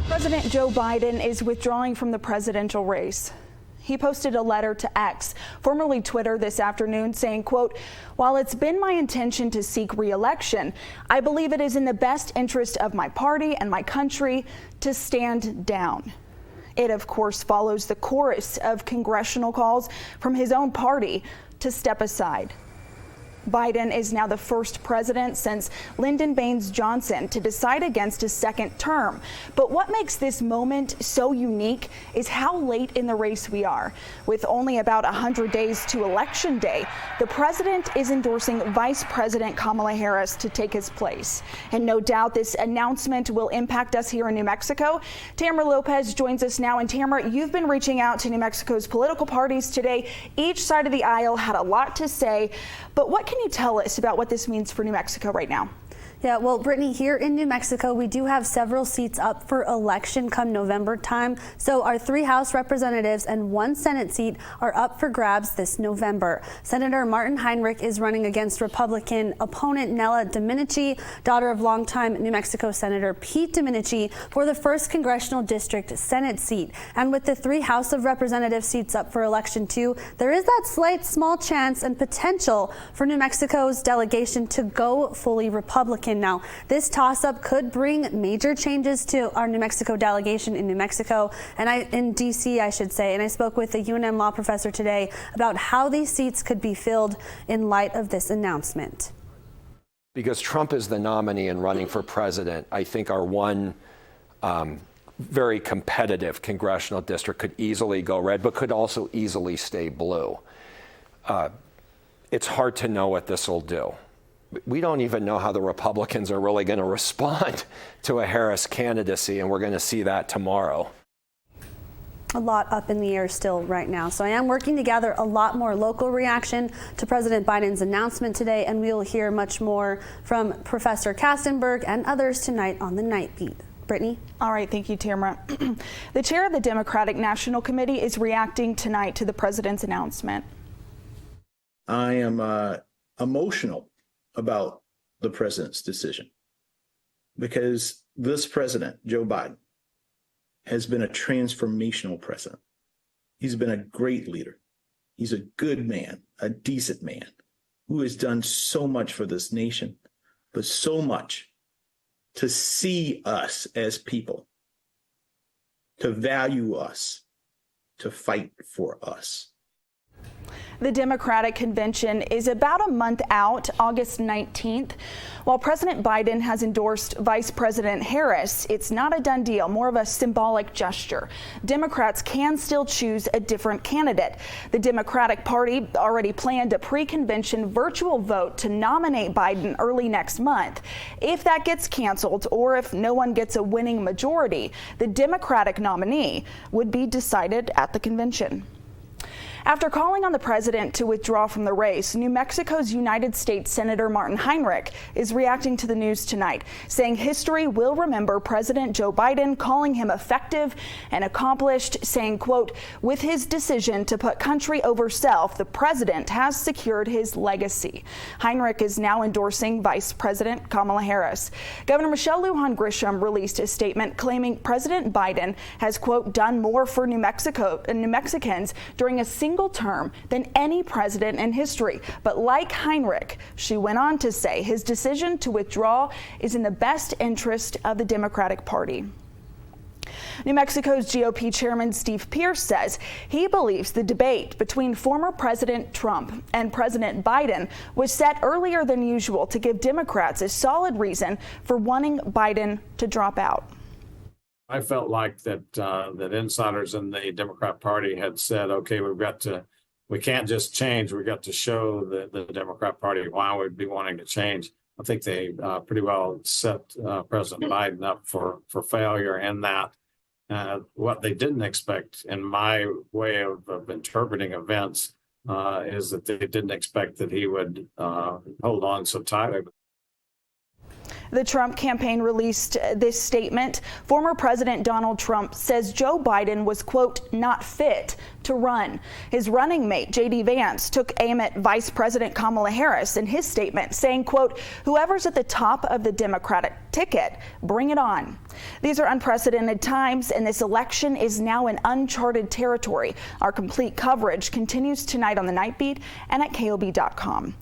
President Joe Biden is withdrawing from the presidential race. He posted a letter to X, formerly Twitter, this afternoon saying, quote, "While it's been my intention to seek re-election, I believe it is in the best interest of my party and my country to stand down." It, of course, follows the chorus of congressional calls from his own party to step aside. Biden is now the first president since Lyndon Baines Johnson to decide against a second term. But what makes this moment so unique is how late in the race we are. With only about 100 days to Election Day, the president is endorsing Vice President Kamala Harris to take his place. And no doubt this announcement will impact us here in New Mexico. Tamara Lopez joins us now. And Tamara, you've been reaching out to New Mexico's political parties today. Each side of the aisle had a lot to say. But what can you tell us about what this means for New Mexico right now? Yeah, well, Brittany, here in New Mexico, we do have several seats up for election come November time. So our 3 House representatives and 1 Senate seat are up for grabs this November. Senator Martin Heinrich is running against Republican opponent Nella Domenici, daughter of longtime New Mexico Senator Pete Domenici, for the 1st Congressional District Senate seat. And with the 3 House of Representatives seats up for election too, there is that slight small chance and potential for New Mexico's delegation to go fully Republican. Now, this toss-up could bring major changes to our New Mexico delegation in New Mexico and in D.C., I should say. And I spoke with a UNM law professor today about how these seats could be filled in light of this announcement. Because Trump is the nominee and running for president, I think our one very competitive congressional district could easily go red, but could also easily stay blue. It's hard to know what this will do. We don't even know how the Republicans are really going to respond to a Harris candidacy, and we're going to see that tomorrow. A lot up in the air still right now. So I am working to gather a lot more local reaction to President Biden's announcement today, and we will hear much more from Professor Kastenberg and others tonight on the Night Beat. Brittany? All right, thank you, Tamara. The chair of the Democratic National Committee is reacting tonight to the president's announcement. I am emotional about the president's decision, because this president, Joe Biden, has been a transformational president. He's been a great leader. He's a good man, a decent man who has done so much for this nation, but so much to see us as people, to value us, to fight for us. The Democratic convention is about a month out, August 19th. While President Biden has endorsed Vice President Harris, it's not a done deal, more of a symbolic gesture. Democrats can still choose a different candidate. The Democratic Party already planned a pre-convention virtual vote to nominate Biden early next month. If that gets canceled, or if no one gets a winning majority, the Democratic nominee would be decided at the convention. After calling on the president to withdraw from the race, New Mexico's United States Senator Martin Heinrich is reacting to the news tonight, saying history will remember President Joe Biden, calling him effective and accomplished, saying, quote, "With his decision to put country over self, the president has secured his legacy." Heinrich is now endorsing Vice President Kamala Harris. Governor Michelle Lujan Grisham released a statement claiming President Biden has, quote, "done more for New Mexico and New Mexicans during a single term than any president in history." But like Heinrich, she went on to say his decision to withdraw is in the best interest of the Democratic Party. New Mexico's GOP chairman Steve Pearce says he believes the debate between former President Trump and President Biden was set earlier than usual to give Democrats a solid reason for wanting Biden to drop out. I felt like that insiders in the Democrat Party had said, okay, we can't just change. We got to show the Democrat Party why we'd be wanting to change. I think they pretty well set President Biden up for failure in that. What they didn't expect, in my way of interpreting events, is that they didn't expect that he would hold on so tightly. The Trump campaign released this statement. Former President Donald Trump says Joe Biden was, quote, not fit to run. His running mate, J.D. Vance, took aim at Vice President Kamala Harris in his statement, saying, quote, whoever's at the top of the Democratic ticket, bring it on. These are unprecedented times, and this election is now in uncharted territory. Our complete coverage continues tonight on the Night Beat and at KOB.com.